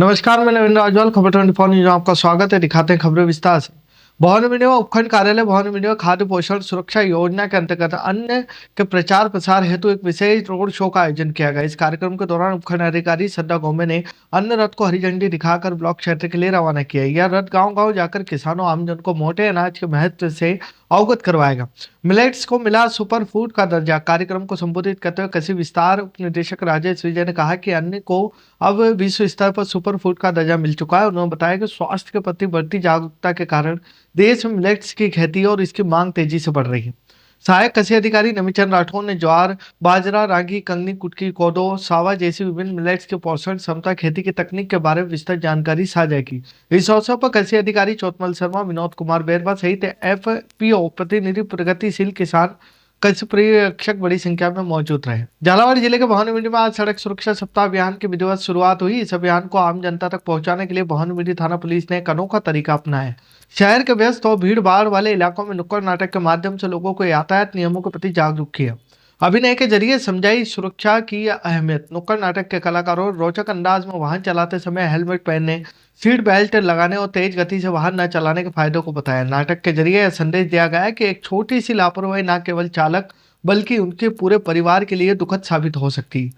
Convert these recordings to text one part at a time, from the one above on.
नमस्कार, मैं नवीन राजवाल, खबर 24 न्यूज में आपका स्वागत है। दिखाते हैं खबरें विस्तार से। भवानी मिडिया उपखंड कार्यालय भवानी मिडिया खाद्य पोषण सुरक्षा योजना के अंतर्गत अन्य के प्रचार प्रसार हेतु एक विशेष रोड शो का आयोजन किया गया। इस कार्यक्रम के दौरान उपखंड अधिकारी श्रद्धा गौमे ने अन्न रथ को हरी झंडी दिखाकर ब्लॉक क्षेत्र के लिए रवाना किया। यह रथ गाँव-गाँव जाकर किसानों आमजन को मोटे अनाज के महत्व से अवगत करवाएगा। मिलेट्स को मिला सुपर फूड का दर्जा। कार्यक्रम को संबोधित करते हुए कृषि विस्तार उप निदेशक राजेश विजय ने कहा कि अन्न को अब विश्व स्तर पर सुपर फूड का दर्जा मिल चुका है। उन्होंने बताया कि स्वास्थ्य के प्रति बढ़ती जागरूकता के कारण देश में मिलेट्स की खेती और इसकी मांग तेजी से बढ़ रही है। सहायक कृषि अधिकारी नमीचंद राठौर ने ज्वार, बाजरा, रागी, कंगनी, कुटकी, कोदो, सावा जैसी विभिन्न मिलेट्स के पोषण क्षमता खेती की तकनीक के बारे में विस्तृत जानकारी साझा की। इस अवसर पर कृषि अधिकारी चौतमल शर्मा, विनोद कुमार बेरवा सहित FPO प्रतिनिधि, प्रगतिशील किसान, कृषि पर्यवेक्षक बड़ी संख्या में मौजूद रहे। झालावाड़ जिले के भवानी मिडी में आज सड़क सुरक्षा सप्ताह अभियान की विधिवत शुरुआत हुई। इस अभियान को आम जनता तक पहुंचाने के लिए भवानी मिडी थाना पुलिस ने एक अनोखा तरीका अपनाया। शहर के व्यस्त और भीड़ भाड़ वाले इलाकों में नुक्कड़ नाटक के माध्यम से लोगों को यातायात नियमों के प्रति जागरूक किया। अभिनय के जरिए समझाई सुरक्षा की अहमियत। नुक्कड़ नाटक के कलाकारों रोचक अंदाज में वाहन चलाते समय हेलमेट पहनने, सीट बेल्ट लगाने और तेज गति से वाहन न चलाने के फायदों को बताया। नाटक के जरिए यह संदेश दिया गया कि एक छोटी सी लापरवाही न केवल चालक बल्कि उनके पूरे परिवार के लिए दुखद साबित हो सकती है।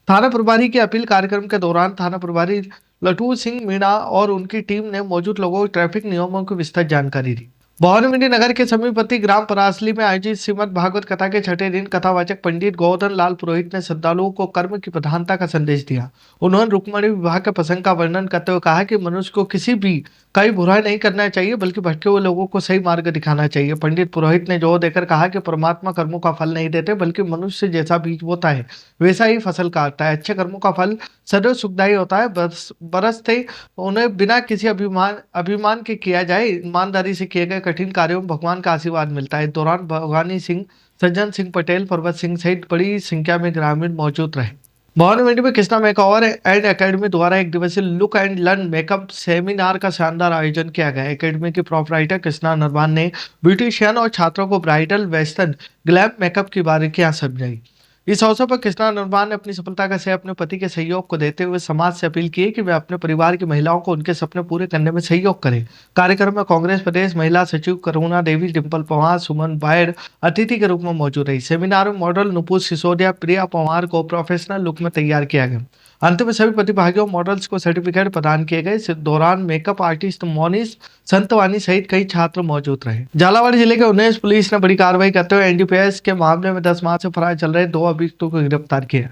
थाना प्रभारी की अपील। कार्यक्रम के दौरान थाना प्रभारी लटू सिंह मीणा और उनकी टीम ने मौजूद लोगों को ट्रैफिक नियमों की विस्तृत जानकारी दी। भवानी मिडी नगर के समीपवर्ती ग्राम परासली में आयोजित श्रीमद भागवत कथा के छठे दिन कथावाचक पंडित गोवर्धन लाल पुरोहित ने श्रद्धालुओं को कर्म की प्रधानता का संदेश दिया। उन्होंने रुक्मिणी विवाह के प्रसंग का वर्णन करते हुए कहा कि मनुष्य को किसी भी कई बुराई नहीं करना चाहिए बल्कि भटके हुए लोगों को सही मार्ग दिखाना चाहिए। पंडित पुरोहित ने जोर देकर कहा कि परमात्मा कर्मों का फल नहीं देते बल्कि मनुष्य जैसा बीज बोता है वैसा ही फसल काटता है। अच्छे कर्मों का फल सदैव सुखदायी होता है। बरसते उन्हें बिना किसी अभिमान के किया जाए, ईमानदारी से किए गए कठिन कार्यों में भगवान का आशीर्वाद मिलता है। इस दौरान भवानी सिंह, सज्जन सिंह पटेल, पर्वत सिंह सहित बड़ी संख्या में ग्रामीण मौजूद रहे। भवानी मिडी में कृष्णा मेकओवर एंड एकेडमी द्वारा एक दिवसीय look and learn makeup seminar का शानदार आयोजन किया गया। एकेडमी के प्रोपराइटर कृष्णा नरवान ने ब्यूटिशियन और छात्रों को ब्राइडल, वेस्टर्न, ग्लैम मेकअप की बारीकियां समझाई। इस अवसर पर कृष्णा नरवान ने अपनी सफलता का श्रेय अपने पति के सहयोग को देते हुए समाज से अपील की कि वे अपने परिवार की महिलाओं को उनके सपने पूरे करने में सहयोग करें। कार्यक्रम में कांग्रेस प्रदेश महिला सचिव करुणा देवी, डिम्पल पवार, सुमन बायड अतिथि के रूप में मौजूद रही। सेमिनार में मॉडल नुपुर सिसोदिया, प्रिया पवार को प्रोफेशनल लुक में तैयार किया गया। अंत में सभी प्रतिभागियों मॉडल्स को सर्टिफिकेट प्रदान किए गए। इस दौरान मेकअप आर्टिस्ट मोनिस संतवानी सहित कई छात्र मौजूद रहे। झालावाड़ जिले के 19 पुलिस ने बड़ी कार्रवाई करते हुए NDPS के मामले में 10 माह से फरार चल रहे 2 अभियुक्तों को गिरफ्तार किया।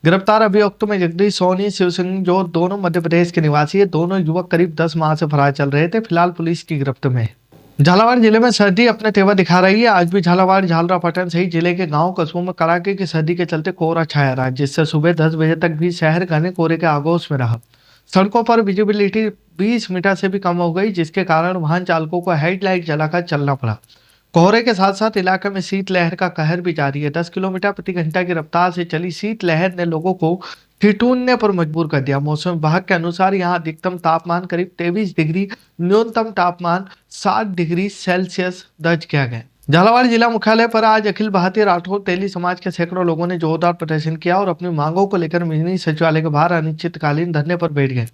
गिरफ्तार अभियुक्तों में जगदीश सोनी, शिव सिंह जो दोनों मध्य प्रदेश के निवासी है। दोनों युवक करीब 10 माह से फरार चल रहे थे। फिलहाल पुलिस की गिरफ्त में है। झालावाड़ जिले में सर्दी अपने तेवर दिखा रही है। आज भी झालावाड़, झालरापाटन सहित जिले के गांव कस्बों में कड़ाके की सर्दी के चलते कोहरा छाया रहा, जिससे सुबह 10 बजे तक भी शहर घने कोहरे के आगोश में रहा। सड़कों पर विजिबिलिटी 20 मीटर से भी कम हो गई, जिसके कारण वाहन चालकों को हेडलाइट जलाकर चलना पड़ा। कोहरे के साथ साथ इलाके में शीतलहर का कहर भी जारी है। 10 किलोमीटर प्रति घंटा की रफ्तार से चली शीतलहर ने लोगों को ठिठुरने पर मजबूर कर दिया। मौसम विभाग के अनुसार यहां अधिकतम तापमान करीब 23 डिग्री, न्यूनतम तापमान 7 डिग्री सेल्सियस दर्ज किया गया। झालावाड़ जिला मुख्यालय पर आज अखिल भारतीय राठौर तेली समाज के सैकड़ों लोगों ने जोरदार प्रदर्शन किया और अपनी मांगों को लेकर मिनी सचिवालय के बाहर अनिश्चितकालीन धरने पर बैठ गए।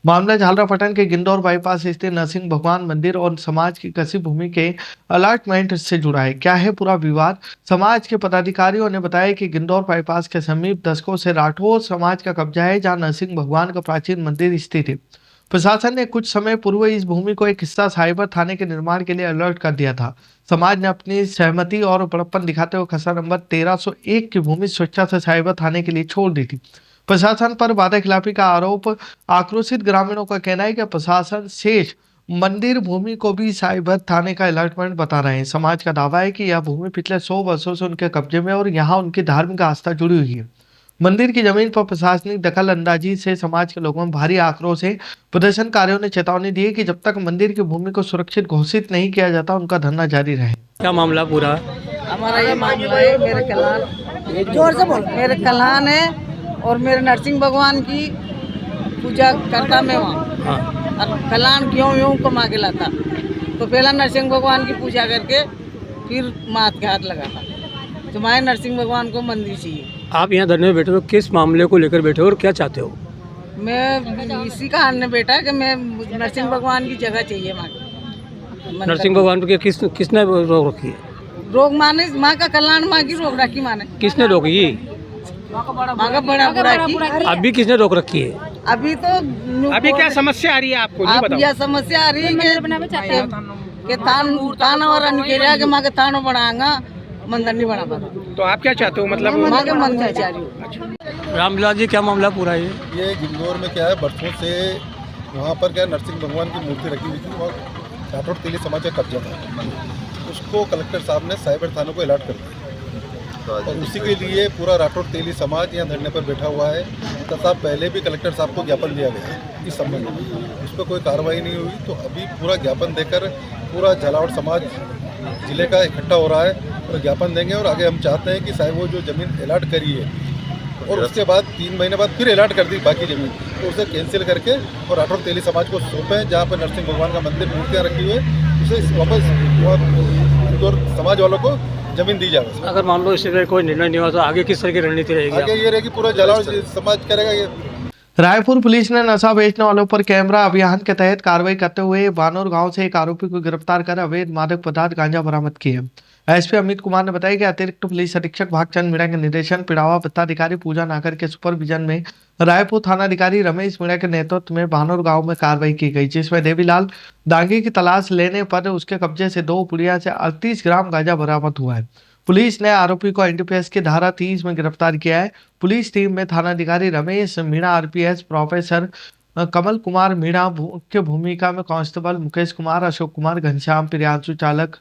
मामला झालरापाटन के गिंदौर बाईपास स्थित नरसिंह भगवान मंदिर और समाज की कृषि भूमि के अलॉटमेंट से जुड़ा है। क्या है पूरा विवाद? समाज के पदाधिकारियों ने बताया कि गिंदौर बाईपास के समीप दशकों से राठौर समाज का कब्जा है, जहां नरसिंह भगवान का प्राचीन मंदिर स्थित है। प्रशासन ने कुछ समय पूर्व इस भूमि को एक हिस्सा साइबर थाने के निर्माण के लिए अलर्ट कर दिया था। समाज ने अपनी सहमति और बड़प्पन दिखाते हुए खसरा नंबर 1301 की भूमि स्वेच्छा से साइबर थाने के लिए छोड़ दी थी। प्रशासन पर वादा खिलाफी का आरोप। आक्रोशित ग्रामीणों का कहना है कि प्रशासन शेष मंदिर भूमि को भी साइबर थाने का अलॉटमेंट बता रहे हैं। समाज का दावा है कि यह भूमि पिछले 100 वर्षों से उनके कब्जे में और यहाँ उनकी धार्मिक आस्था जुड़ी हुई है। मंदिर की जमीन पर प्रशासनिक दखल अंदाजी से समाज के लोगों में भारी आक्रोश है। प्रदर्शनकारियों ने चेतावनी दी है कि जब तक मंदिर की भूमि को सुरक्षित घोषित नहीं किया जाता, उनका धरना जारी रहे। क्या मामला पूरा? हमारा ये मामला है, मेरे कलान, जोर से बोल, मेरे कलान है और मेरे नरसिंह भगवान की पूजा करता मैं वहाँ। और कलान क्यों यूँ कमा के लाता, तो पहला नरसिंह भगवान की पूजा करके फिर माथ के हाथ लगाता। तो मैं नरसिंह भगवान को मंदिर चाहिए। आप यहाँ धरने में बैठे हो, किस मामले को लेकर बैठे हो और क्या चाहते हो? मैं इसी का अन्य बेटा कि मैं नरसिंह भगवान की जगह चाहिए माँ नरसिंह भगवान के किसने रोक रखी है? रोग माने माँ का कल्याण, माँ की रोग रखी माने, किसने रोकी? माँ का बड़ा बुरा की। अभी किसने रोक रखी है? अभी तो अभी क्या समस्या आ रही है आपको? नहीं आप बताओ। यह समस्या आ रही है कि तान वाला निकल के माँ के तानो बढ़ाएगा, मंदिर नहीं बना पाता। तो आप क्या चाहते हो? मतलब माँ के मंदिर चाह रही हूँ। रामविलास जी, क्या मामला पूरा है? ये इंदौर में क्या है, बरसों से वहाँ पर क्या नरसिंह भगवान की मूर्ति रखी हुई थी और राठौड़ तेली समाज का कब्जा था। उसको कलेक्टर साहब ने साइबर थानों को अलर्ट कर दिया और उसी के लिए पूरा राठौड़ तेली समाज यहाँ धरने पर बैठा हुआ है तथा पहले भी कलेक्टर साहब को ज्ञापन दिया गया है इस संबंध में। उस पर कोई कार्रवाई नहीं हुई, तो अभी पूरा ज्ञापन देकर पूरा झालावाड़ समाज जिले का इकट्ठा हो रहा है और ज्ञापन देंगे। और आगे हम चाहते हैं कि साहब वो जो ज़मीन अलर्ट करी है और उसके बाद 3 महीने बाद फिर अलर्ट कर दी बाकी ज़मीन, तो उसे कैंसिल करके और राठौड़ तेली समाज को सौंपें। जहाँ पर नरसिंह भगवान का मंदिर मूर्तियाँ रखी हुई है उसे वापस इंदौर समाज वालों को ज़मीन दी जाए। अगर मान लो इससे कोई निर्णय नहीं हुआ तो आगे किस तरह की रणनीति रहेगी? आगे ये रहेगी पूरा झालावाड़ समाज करेगा ये। रायपुर पुलिस ने नशा बेचने वालों पर कैमरा अभियान के तहत कार्रवाई करते हुए बानोर गांव से एक आरोपी को गिरफ्तार कर अवैध मादक पदार्थ गांजा बरामद किए। एसपी अमित कुमार ने बताया कि अतिरिक्त पुलिस अधीक्षक भागचंद मीणा के निर्देशन पिड़ावा पत्ताधिकारी पूजा नागर के सुपरविजन में रायपुर थानाधिकारी रमेश मीणा के नेतृत्व में बानोर गांव में कार्रवाई की गई, जिसमें देवीलाल दांगी की तलाश लेने पर उसके कब्जे से 2 पुड़िया से 38 ग्राम गांजा बरामद हुआ है। पुलिस ने आरोपी को एनडीपीएस की धारा 30 में गिरफ्तार किया है। पुलिस टीम में थानाधिकारी रमेश मीणा, आरपीएस प्रोफेसर कमल कुमार मीणा, मुख्य भूमिका में कांस्टेबल मुकेश कुमार, अशोक कुमार, घनश्याम, प्रियांशु चालक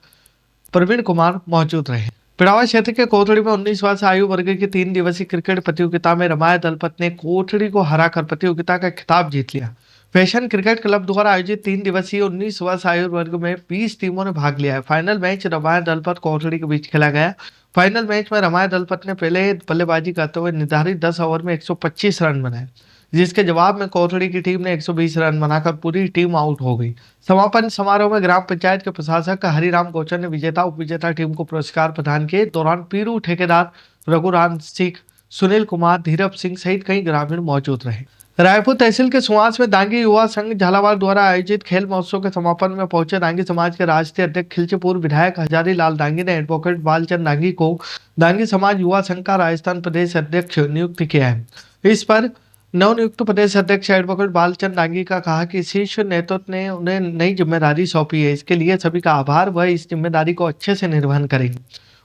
प्रवीण कुमार मौजूद रहे। पिड़ावा क्षेत्र के कोथड़ी में 19 वर्ष आयु वर्ग की 3 दिवसीय क्रिकेट प्रतियोगिता में रमाय दलपत ने कोथड़ी को हराकर प्रतियोगिता का खिताब जीत लिया। फैशन क्रिकेट क्लब द्वारा आयोजित 3 दिवसीय 19 वर्ष आयु वर्ग में 20 टीमों ने भाग लिया है। फाइनल मैच रमाय दलपत कोथड़ी के बीच खेला गया। फाइनल मैच में रमाय दलपत ने पहले बल्लेबाजी करते हुए निर्धारित 10 ओवर में 125 रन बनाए, जिसके जवाब में कोथड़ी की टीम ने 120 रन बनाकर पूरी टीम आउट हो गई। समापन समारोह में ग्राम पंचायत के प्रशासक हरिराम गोचर ने विजेता उपविजेता टीम को पुरस्कार प्रदान किए। दौरान पीरू ठेकेदार रघुराम सिंह, सुनील कुमार, धीरज सिंह सहित कई ग्रामीण मौजूद रहे। रायपुर तहसील के सुवास में दांगी युवा संघ झालावाड़ द्वारा आयोजित खेल महोत्सव के समापन में पहुंचे दांगी समाज के राष्ट्रीय अध्यक्ष खिलचीपुर विधायक हजारी लाल दांगी ने एडवोकेट बालचंद दांगी को दांगी समाज युवा संघ का राजस्थान प्रदेश अध्यक्ष नियुक्त किया है। इस पर नवनियुक्त प्रदेश अध्यक्ष एडवोकेट बालचंद दांगी का कहा कि शीर्ष नेतृत्व ने उन्हें नई जिम्मेदारी सौंपी है। इसके लिए सभी का आभार। वह इस जिम्मेदारी को अच्छे से निर्वहन करेंगे।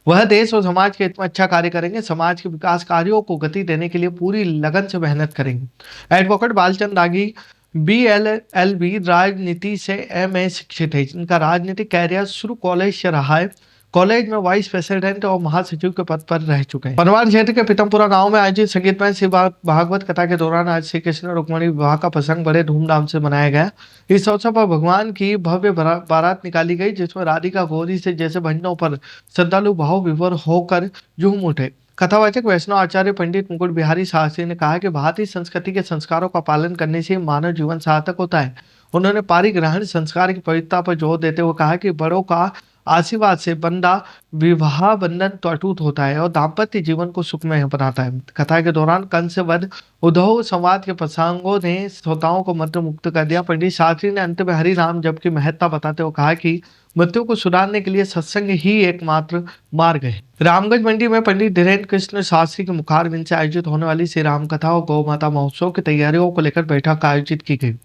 वह देश और समाज के हित में अच्छा कार्य करेंगे। समाज के विकास कार्यों को गति देने के लिए पूरी लगन से मेहनत करेंगे। एडवोकेट बालचंद दांगी BLLB राजनीति से MA शिक्षित है। इनका राजनीतिक कैरियर शुरू कॉलेज से रहा है। कॉलेज में वाइस प्रेसिडेंट और महासचिव के पद पर रह चुके हैं। बनवान क्षेत्र के पीतमपुरा गांव में आयोजित संगीतमय श्री भागवत कथा के दौरान आज श्री कृष्ण रुक्मिणी विवाह का प्रसंग बड़े धूमधाम से मनाया गया। इस अवसर पर भगवान की भव्य बारात निकाली गई, जिसमें राधिका गौरी से जैसे भजनों पर श्रद्धालु भाव विभोर होकर झूम उठे। कथावाचक वैष्णव आचार्य पंडित मुकुट बिहारी शास्त्री ने कहा कि भारतीय संस्कृति के संस्कारों का पालन करने से मानव जीवन सार्थक होता है। उन्होंने पारिग्रहण संस्कार की पवित्रता पर जोर देते हुए कहा कि बड़ों का आशीर्वाद से बंदा विवाह बंधन तो अटूट होता है और दाम्पत्य जीवन को सुखमय बनाता है। कथा के दौरान कंस वध उद्धव संवाद के प्रसंगों ने श्रोताओं को मंत्र मुक्त कर दिया। पंडित शास्त्री ने अंत में हरि नाम जप की महत्ता बताते हुए कहा कि मृत्यु को सुधारने के लिए सत्संग ही एकमात्र मार्ग है। रामगंज मंडी में पंडित धीरेन्द्र कृष्ण शास्त्री के मुखारबिंद से आयोजित होने वाली श्री राम कथा और गौ माता महोत्सव की तैयारियों को लेकर बैठक आयोजित की गई।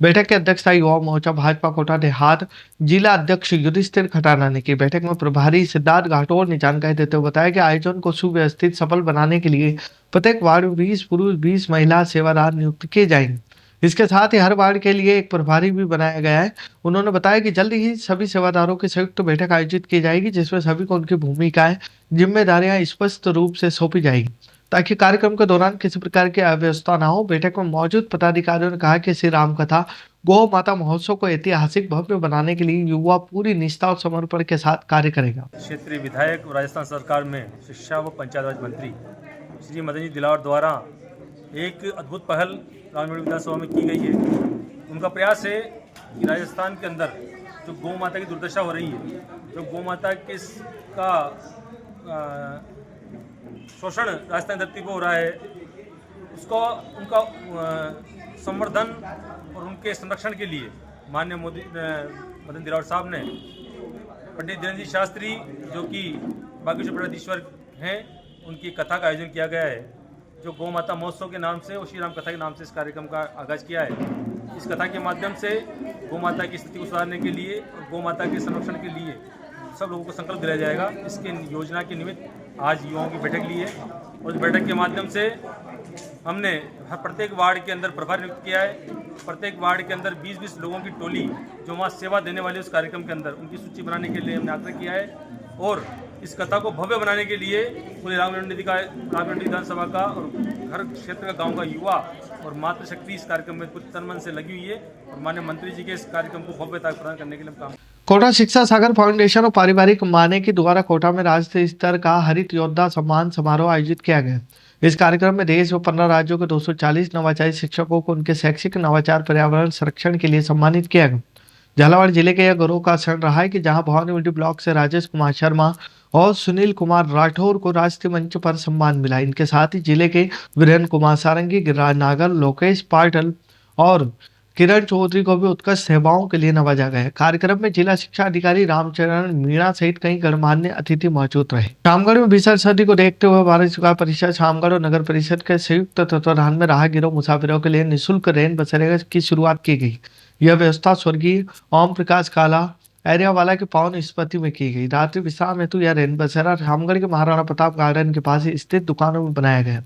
बैठक की अध्यक्षता युवा मोर्चा भाजपा कोटा देहात जिला अध्यक्ष युधिष्ठिर खटाना ने की। बैठक में प्रभारी सिद्धार्थ घाटोर ने जानकारी देते हुए बताया कि आयोजन को सुव्यवस्थित सफल बनाने के लिए प्रत्येक वार्ड में 20 पुरुष 20 महिला सेवादार नियुक्त किए जाएंगे। इसके साथ ही हर वार्ड के लिए एक प्रभारी भी बनाया गया है। उन्होंने बताया कि जल्द ही सभी सेवादारों की संयुक्त बैठक आयोजित की जाएगी, जिसमें सभी को उनकी भूमिकाएं जिम्मेदारियां स्पष्ट रूप से सौंपी जाएगी ताकि कार्यक्रम के दौरान किसी प्रकार की अव्यवस्था ना हो। बैठक में मौजूद पदाधिकारियों ने कहा कि श्री राम कथा गौ माता महोत्सव को ऐतिहासिक भव्य बनाने के लिए युवा पूरी निष्ठा और समर्पण के साथ कार्य करेगा। क्षेत्रीय विधायक और राजस्थान सरकार में शिक्षा व पंचायत राज मंत्री श्री मदन जी दिलावर द्वारा एक अद्भुत पहल ग्रामीण विधानसभा में की गई है। उनका प्रयास है कि राजस्थान के अंदर जो गौ माता की दुर्दशा हो रही है, जो गौ माता का शोषण राजस्थान धरती पर हो रहा है, उसको उनका संवर्धन और उनके संरक्षण के लिए माननीय मदन दिलावर साहब ने पंडित धीरेन्द्र जी शास्त्री जो कि बागेश्वर पीठाधीश्वर हैं, उनकी कथा का आयोजन किया गया है, जो गौ माता महोत्सव के नाम से और श्री राम कथा के नाम से इस कार्यक्रम का आगाज किया है। इस कथा के माध्यम से गौ माता की स्थिति को सुधारने के लिए और गौ माता के संरक्षण के लिए सब लोगों को संकल्प दिलाया जाएगा। इसके योजना के निमित्त आज युवाओं की बैठक ली है और इस बैठक के माध्यम से हमने हर प्रत्येक वार्ड के अंदर प्रभारी नियुक्त किया है। प्रत्येक वार्ड के अंदर 20-20 लोगों की टोली जो वहाँ सेवा देने वाले उस कार्यक्रम के अंदर उनकी सूची बनाने के लिए हमने आग्रह किया है और इस कथा को भव्य बनाने के लिए पूरे रामगढ़ विधानसभा का और हर क्षेत्र का गांव का युवा और मातृशक्ति इस कार्यक्रम में कुछ तन मन से लगी हुई है और माननीय मंत्री जी के इस कार्यक्रम को भव्यता प्रदान करने के लिए हम काम। कोटा शिक्षा सागर फाउंडेशन और पारिवारिक माने के द्वारा कोटा में राज्य स्तर का हरित योद्धा सम्मान समारोह आयोजित किया गया। इस कार्यक्रम में देश व 15 राज्यों के 240 नवाचारी शिक्षकों को उनके शैक्षिक नवाचार पर्यावरण संरक्षण के लिए सम्मानित किया गया। झालावाड़ जिले के यह गौरव का क्षण रहा है कि जहां भवानी मंडी ब्लॉक से राजेश कुमार शर्मा और सुनील कुमार राठौर को राष्ट्रीय मंच पर सम्मान मिला। इनके साथ ही जिले के वीरेंद्र कुमार सारंगी, गिरिराज नागर, लोकेश पाटिल और किरण चौधरी को भी उत्कृष्ट सेवाओं के लिए नवाजा गया। कार्यक्रम में जिला शिक्षा अधिकारी रामचरण मीणा सहित कई गणमान्य अतिथि मौजूद रहे। शामगढ़ में भीषण सर्दी को देखते हुए भारत सरकार परिषद शामगढ़ और नगर परिषद के संयुक्त तत्वाधान में राहगीरों मुसाफिरों के लिए निःशुल्क रेन बसेरे की शुरुआत की गई। यह व्यवस्था स्वर्गीय ओम प्रकाश काला एरियावाला के पावन स्मृति में की गई। रात्रि विश्राम हेतु यह रेन बसेरा शामगढ़ के महाराणा प्रताप गार्डन के पास स्थित दुकानों में बनाया गया।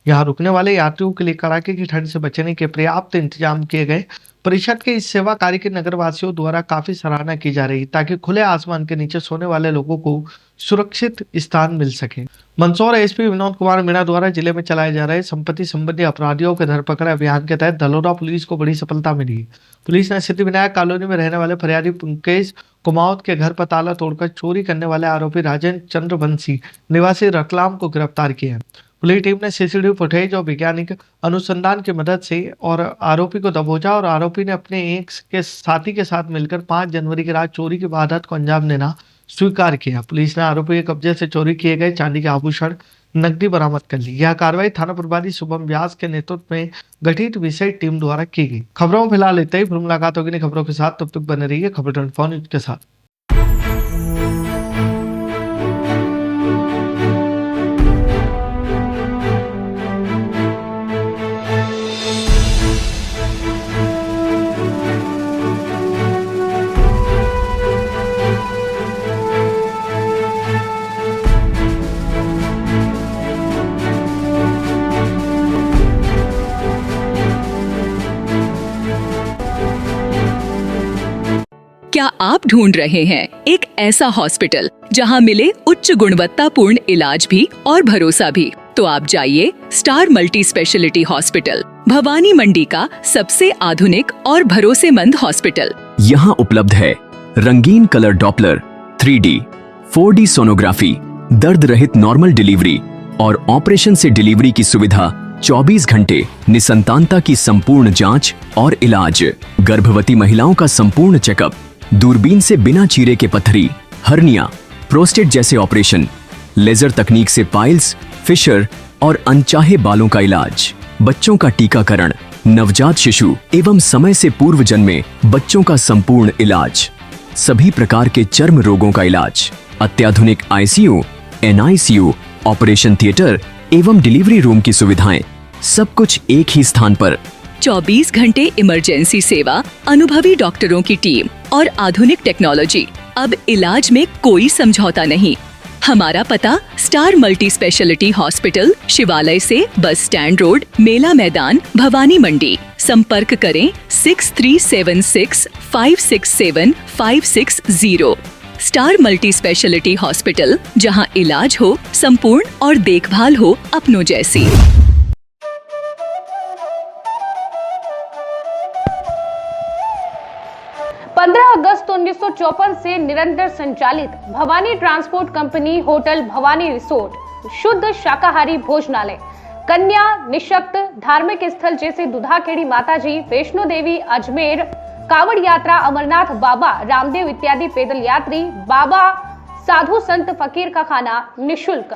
यहाँ रुकने वाले यात्रियों के लिए कड़ाके की ठंड से बचने के पर्याप्त इंतजाम किए गए। परिषद के इस सेवा कार्य के नगरवासियों द्वारा काफी सराहना की जा रही ताकि खुले आसमान के नीचे सोने वाले लोगों को सुरक्षित स्थान मिल सके। मंदसौर एसपी विनोद कुमार मीणा द्वारा जिले में चलाए जा रहे संपत्ति संबंधी अपराधियों के धरपकड़ अभियान के तहत धलोरा पुलिस को बड़ी सफलता मिली। पुलिस ने सिद्धिविनायक कॉलोनी में रहने वाले फरियादी पंकज कुमावत के घर पर ताला तोड़कर चोरी करने वाले आरोपी राजेंद्र चंद्रवंशी निवासी रतलाम को गिरफ्तार किया। पुलिस टीम ने सीसीटीवी फुटेज और वैज्ञानिक अनुसंधान की मदद से और आरोपी को दबोचा और आरोपी ने अपने एक के साथी के साथ मिलकर 5 जनवरी की रात चोरी की वारदात को अंजाम देना स्वीकार किया। पुलिस ने आरोपी के कब्जे से चोरी किए गए चांदी के आभूषण नकदी बरामद कर ली। यह कार्रवाई थाना प्रभारी शुभम व्यास के नेतृत्व में गठित विशेष टीम द्वारा की गई। खबरों में फिलहाल इतना ही। फिर मुलाकात होगी नई खबरों के साथ, तब तक बने रहिए खबर 24 न्यूज के साथ। क्या आप ढूंढ रहे हैं एक ऐसा हॉस्पिटल जहां मिले उच्च गुणवत्तापूर्ण इलाज भी और भरोसा भी? तो आप जाइए star multi speciality hospital, Bhawani Mandi का सबसे आधुनिक और भरोसेमंद हॉस्पिटल। यहाँ उपलब्ध है रंगीन colour Doppler, 3D, 4D sonography, दर्द रहित नॉर्मल डिलीवरी और ऑपरेशन से डिलीवरी की सुविधा, 24 घंटे निसंतानता की संपूर्ण जांच और इलाज, गर्भवती महिलाओं का संपूर्ण चेकअप, दूरबीन से बिना चीरे के पथरी, हर्निया, प्रोस्टेट जैसे ऑपरेशन, लेजर तकनीक से पाइल्स, फिशर और अनचाहे बालों का इलाज, बच्चों का टीकाकरण, नवजात शिशु एवं समय से पूर्व जन्मे बच्चों का संपूर्ण इलाज, सभी प्रकार के चर्म रोगों का इलाज, अत्याधुनिक ICU, NICU, ऑपरेशन थिएटर एवं डिलीवरी रूम की सुविधाएं, सब कुछ एक ही स्थान पर। 24 घंटे इमरजेंसी सेवा, अनुभवी डॉक्टरों की टीम और आधुनिक टेक्नोलॉजी। अब इलाज में कोई समझौता नहीं। हमारा पता स्टार मल्टी स्पेशलिटी हॉस्पिटल, शिवालय से बस स्टैंड रोड, मेला मैदान, भवानी मंडी। संपर्क करें 6376567560। स्टार मल्टी स्पेशलिटी हॉस्पिटल, जहां इलाज हो संपूर्ण और देखभाल हो अपनों जैसी। 15 अगस्त 1954 से निरंतर संचालित Bhavani transport company hotel Bhavani resort, शुद्ध शाकाहारी भोजनालय, कन्या निशक्त धार्मिक स्थल जैसे दुधाखेड़ी माताजी, वैष्णो देवी, अजमेर, कावड़ यात्रा, अमरनाथ बाबा, रामदेव इत्यादि पैदल यात्री, बाबा, साधु संत फकीर का खाना निःशुल्क।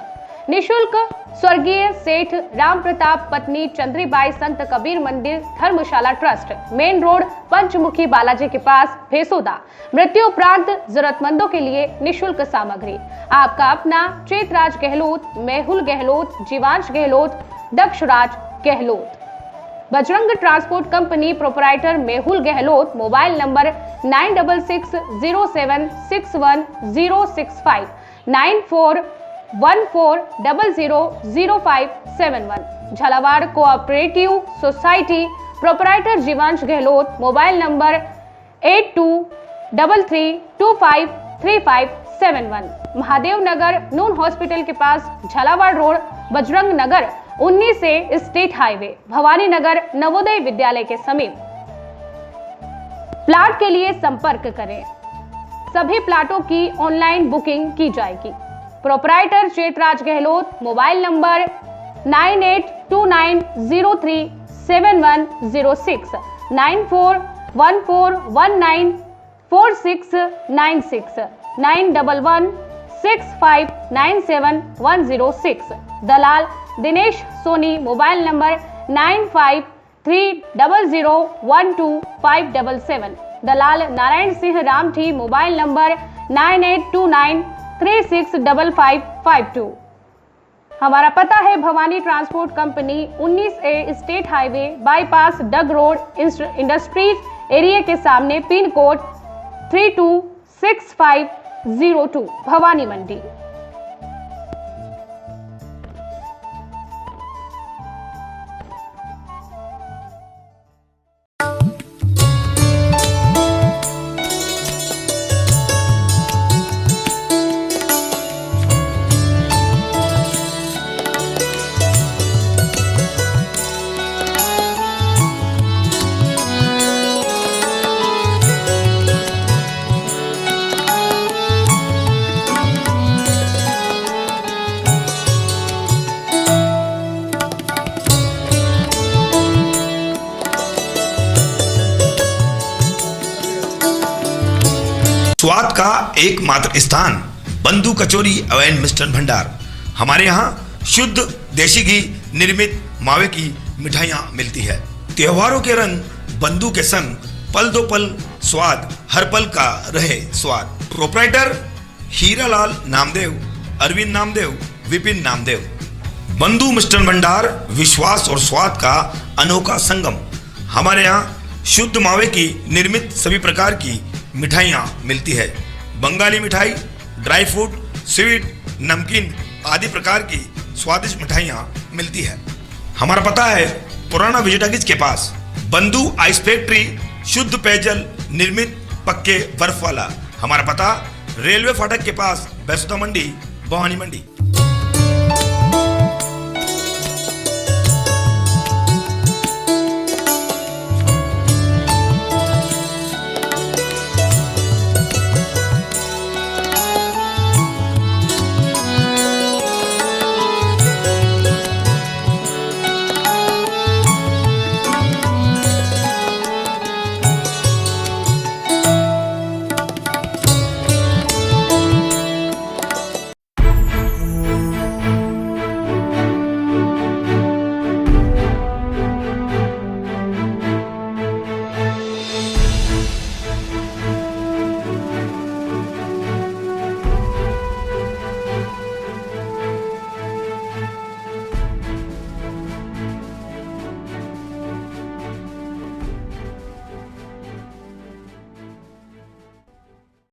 निशुल्क स्वर्गीय सेठ राम प्रताप पत्नी चंद्रीबाई संत कबीर मंदिर धर्मशाला ट्रस्ट, मेन रोड पंचमुखी बालाजी के पास भेसोदा। मृत्यु उपरांत जरूरतमंदों के लिए निशुल्क सामग्री। आपका अपना Chetraj Gehlot, Mehul Gehlot, Jeevansh Gehlot, Dakshraj Gehlot. Bajrang transport company proprietor Mehul Gehlot, mobile number 9660761065 9414000571। Jhalawar cooperative society proprietor Jeevansh Gehlot, mobile number 8233253571। Mahadev Nagar Noon hospital के पास झालावाड़ रोड, बजरंग नगर 19 से स्टेट हाईवे, भवानी नगर नवोदय विद्यालय के समीप। प्लाट के लिए संपर्क करें। सभी प्लाटों की ऑनलाइन बुकिंग की जाएगी। Proprietor Chetraj Gehlot, mobile number 9829037106 9414194696 9116597106। दलाल दिनेश सोनी, मोबाइल नंबर 9530012577। दलाल नारायण सिंह रामठी, मोबाइल नंबर 9829365552। हमारा पता है Bhawani transport company 19A state highway bypass Dag road industries area के सामने, पिन कोड 326502, भवानी मंडी। स्वाद का एकमात्र स्थान बंधु कचौरी एवं मिष्ठान भंडार। हमारे यहाँ शुद्ध देशी घी निर्मित मावे की मिठाइयाँ मिलती है। त्योहारों के रंग बंधु के संग, पल दो पल स्वाद, हर पल का रहे स्वाद। प्रोपराइटर हीरालाल नामदेव, अरविंद नामदेव, विपिन नामदेव। बंधु मिष्ठान भंडार विश्वास और स्वाद का अनोखा संगम। हमारे यहाँ शुद्ध मावे की निर्मित सभी प्रकार की मिठाइयाँ मिलती है। बंगाली मिठाई, ड्राई फ्रूट, स्वीट, नमकीन आदि प्रकार की स्वादिष्ट मिठाइयाँ मिलती है। हमारा पता है पुराना विजयटागिज के पास, बंधु आइस फैक्ट्री, शुद्ध पेयजल निर्मित पक्के बर्फ वाला। हमारा पता रेलवे फाटक के पास, बैसोदा मंडी, भवानी मंडी।